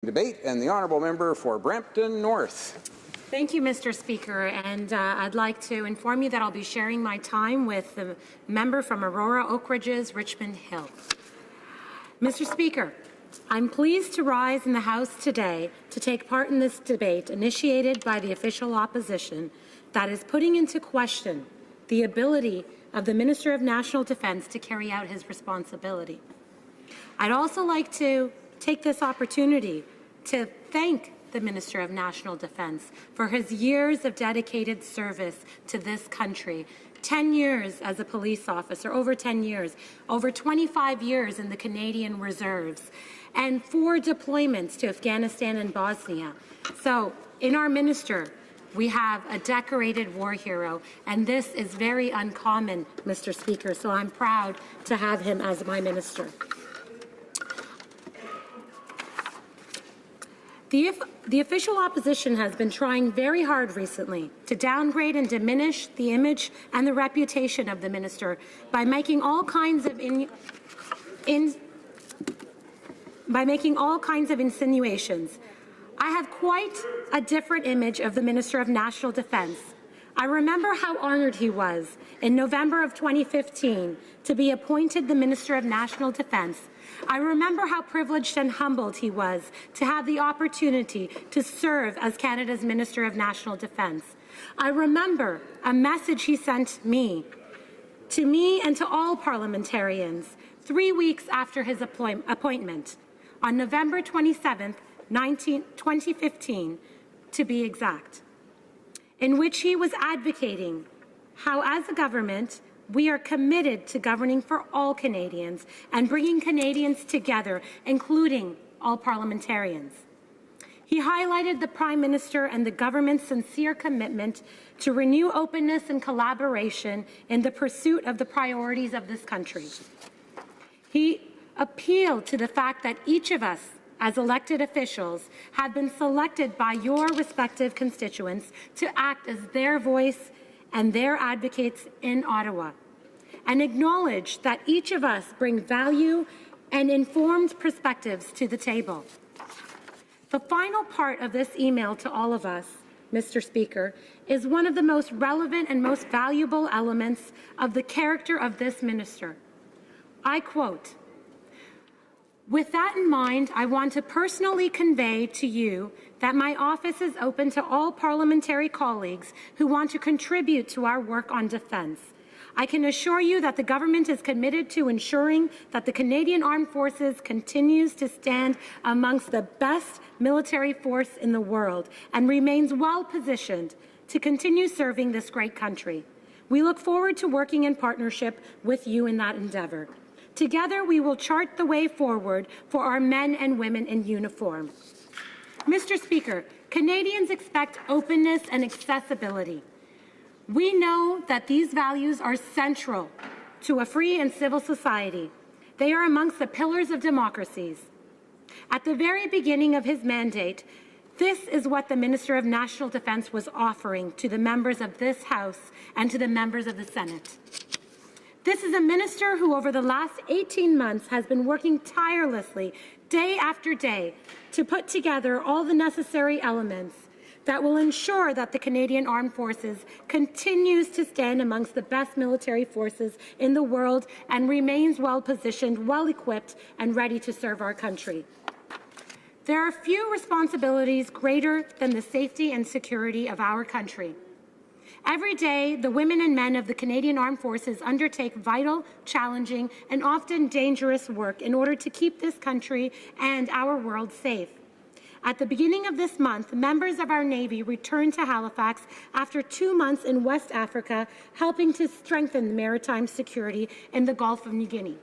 Debate, and the honourable member for Brampton North. Thank you, Mr. Speaker, and I'd like to inform you that I'll be sharing my time with the member from Aurora Oak Ridges, Richmond Hill. Mr. Speaker, I'm pleased to rise in the House today to take part in this debate initiated by the official opposition that is putting into question the ability of the Minister of National Defence to carry out his responsibility. I'd also like to take this opportunity to thank the Minister of National Defence for his years of dedicated service to this country. 10 years as a police officer, over 10 years, over 25 years in the Canadian Reserves, and 4 deployments to Afghanistan and Bosnia. So, in our minister, we have a decorated war hero, and this is very uncommon, Mr. Speaker, so I'm proud to have him as my minister. The official opposition has been trying very hard recently to downgrade and diminish the image and the reputation of the minister by making all kinds of insinuations. I have quite a different image of the Minister of National Defence. I remember how honoured he was in November of 2015 to be appointed the Minister of National Defence. I remember how privileged and humbled he was to have the opportunity to serve as Canada's Minister of National Defence. I remember a message he sent to me and to all parliamentarians 3 weeks after his appointment, on November 27, 2015, to be exact, in which he was advocating how, as a government, we are committed to governing for all Canadians and bringing Canadians together, including all parliamentarians. He highlighted the Prime Minister and the government's sincere commitment to renew openness and collaboration in the pursuit of the priorities of this country. He appealed to the fact that each of us, as elected officials, have been selected by your respective constituents to act as their voice and their advocates in Ottawa, and acknowledge that each of us bring value and informed perspectives to the table. The final part of this email to all of us, Mr. Speaker, is one of the most relevant and most valuable elements of the character of this minister. I quote, "With that in mind, I want to personally convey to you that my office is open to all parliamentary colleagues who want to contribute to our work on defence. I can assure you that the government is committed to ensuring that the Canadian Armed Forces continues to stand amongst the best military force in the world and remains well positioned to continue serving this great country. We look forward to working in partnership with you in that endeavour. Together, we will chart the way forward for our men and women in uniform." Mr. Speaker, Canadians expect openness and accessibility. We know that these values are central to a free and civil society. They are amongst the pillars of democracies. At the very beginning of his mandate, this is what the Minister of National Defence was offering to the members of this House and to the members of the Senate. This is a minister who, over the last 18 months, has been working tirelessly, day after day, to put together all the necessary elements that will ensure that the Canadian Armed Forces continues to stand amongst the best military forces in the world and remains well-positioned, well-equipped, and ready to serve our country. There are few responsibilities greater than the safety and security of our country. Every day, the women and men of the Canadian Armed Forces undertake vital, challenging, and often dangerous work in order to keep this country and our world safe. At the beginning of this month, members of our Navy returned to Halifax after 2 months in West Africa, helping to strengthen maritime security in the Gulf of New Guinea.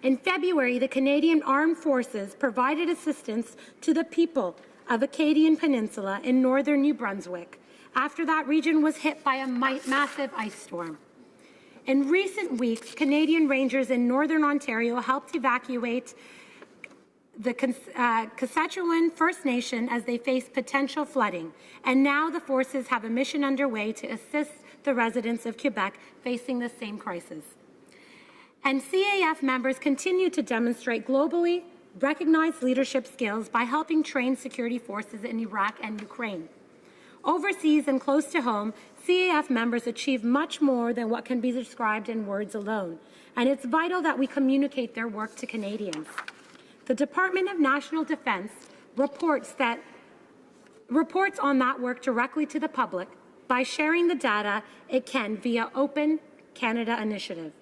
In February, the Canadian Armed Forces provided assistance to the people of Acadian Peninsula in northern New Brunswick after that region was hit by a massive ice storm. In recent weeks, Canadian Rangers in Northern Ontario helped evacuate the Saskatchewan First Nation as they face potential flooding, and now the forces have a mission underway to assist the residents of Quebec facing the same crisis. And CAF members continue to demonstrate globally recognize leadership skills by helping train security forces in Iraq and Ukraine. Overseas and close to home, CAF members achieve much more than what can be described in words alone, and it's vital that we communicate their work to Canadians. The Department of National Defence reports on that work directly to the public by sharing the data it can via Open Canada Initiative.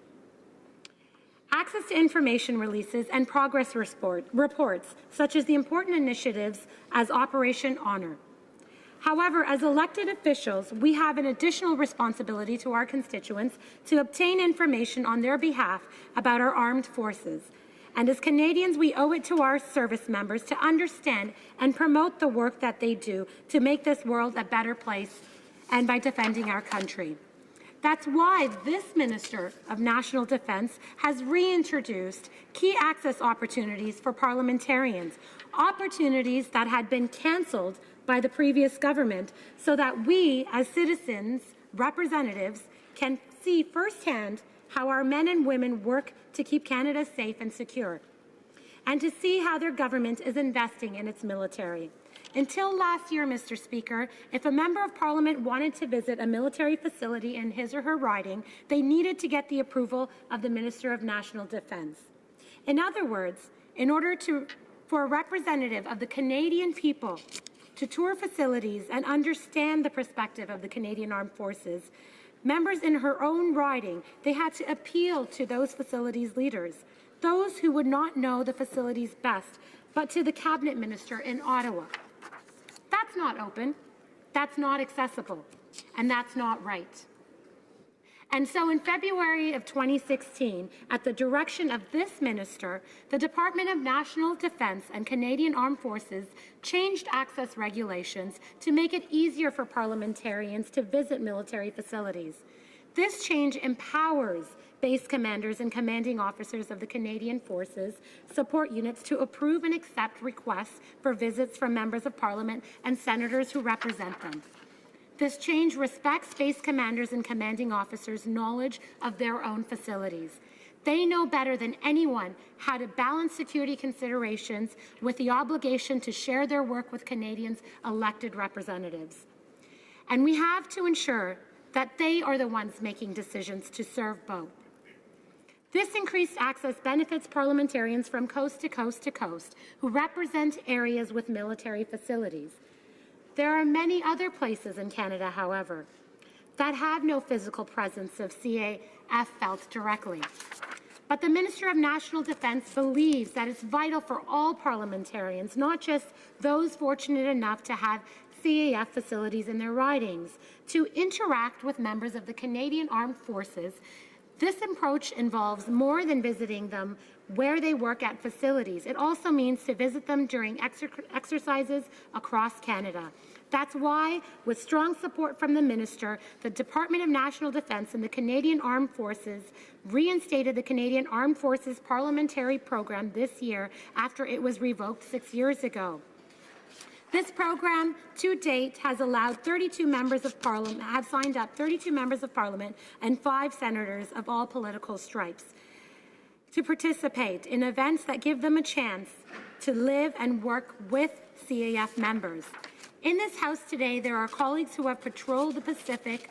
Access to information releases and progress reports, such as the important initiatives as Operation Honour. However, as elected officials, we have an additional responsibility to our constituents to obtain information on their behalf about our armed forces. And as Canadians, we owe it to our service members to understand and promote the work that they do to make this world a better place and by defending our country. That's why this Minister of National Defence has reintroduced key access opportunities for parliamentarians, opportunities that had been cancelled by the previous government, so that we, as citizens, representatives, can see firsthand how our men and women work to keep Canada safe and secure, and to see how their government is investing in its military. Until last year, Mr. Speaker, if a member of Parliament wanted to visit a military facility in his or her riding, they needed to get the approval of the Minister of National Defence. In other words, in order for a representative of the Canadian people to tour facilities and understand the perspective of the Canadian Armed Forces, members in her own riding, they had to appeal to those facilities leaders, those who would not know the facilities best, but to the Cabinet Minister in Ottawa. That's not open, that's not accessible, and that's not right. And so in February of 2016, at the direction of this minister, the Department of National Defence and Canadian Armed Forces changed access regulations to make it easier for parliamentarians to visit military facilities. This change empowers base commanders and commanding officers of the Canadian Forces support units to approve and accept requests for visits from members of Parliament and senators who represent them. This change respects base commanders and commanding officers' knowledge of their own facilities. They know better than anyone how to balance security considerations with the obligation to share their work with Canadians' elected representatives. And we have to ensure that they are the ones making decisions to serve both. This increased access benefits parliamentarians from coast to coast to coast who represent areas with military facilities. There are many other places in Canada, however, that have no physical presence of CAF felt directly. But the Minister of National Defence believes that it's vital for all parliamentarians, not just those fortunate enough to have CAF facilities in their ridings, to interact with members of the Canadian Armed Forces. This approach involves more than visiting them where they work at facilities. It also means to visit them during exercises across Canada. That's why, with strong support from the Minister, the Department of National Defence and the Canadian Armed Forces reinstated the Canadian Armed Forces Parliamentary Program this year after it was revoked 6 years ago. This program, to date, has allowed 32 members of Parliament, have signed up 32 members of Parliament and 5 senators of all political stripes to participate in events that give them a chance to live and work with CAF members. In this House today, there are colleagues who have patrolled the Pacific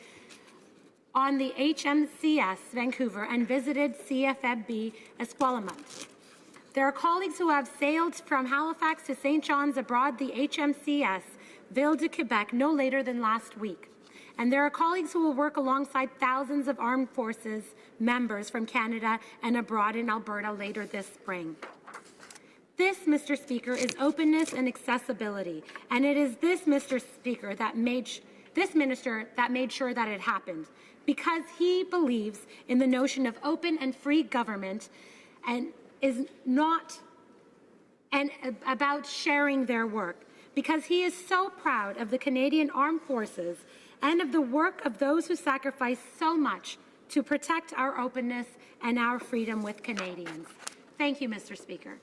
on the HMCS Vancouver and visited CFB Esquimalt. There are colleagues who have sailed from Halifax to St. John's aboard the HMCS Ville de Quebec no later than last week. And there are colleagues who will work alongside thousands of armed forces members from Canada and abroad in Alberta later this spring. This, Mr. Speaker, is openness and accessibility, and it is this, Mr. Speaker, that this minister that made sure that it happened, because he believes in the notion of open and free government and is not about sharing their work, because he is so proud of the Canadian Armed Forces and of the work of those who sacrifice so much to protect our openness and our freedom with Canadians. Thank you, Mr. Speaker.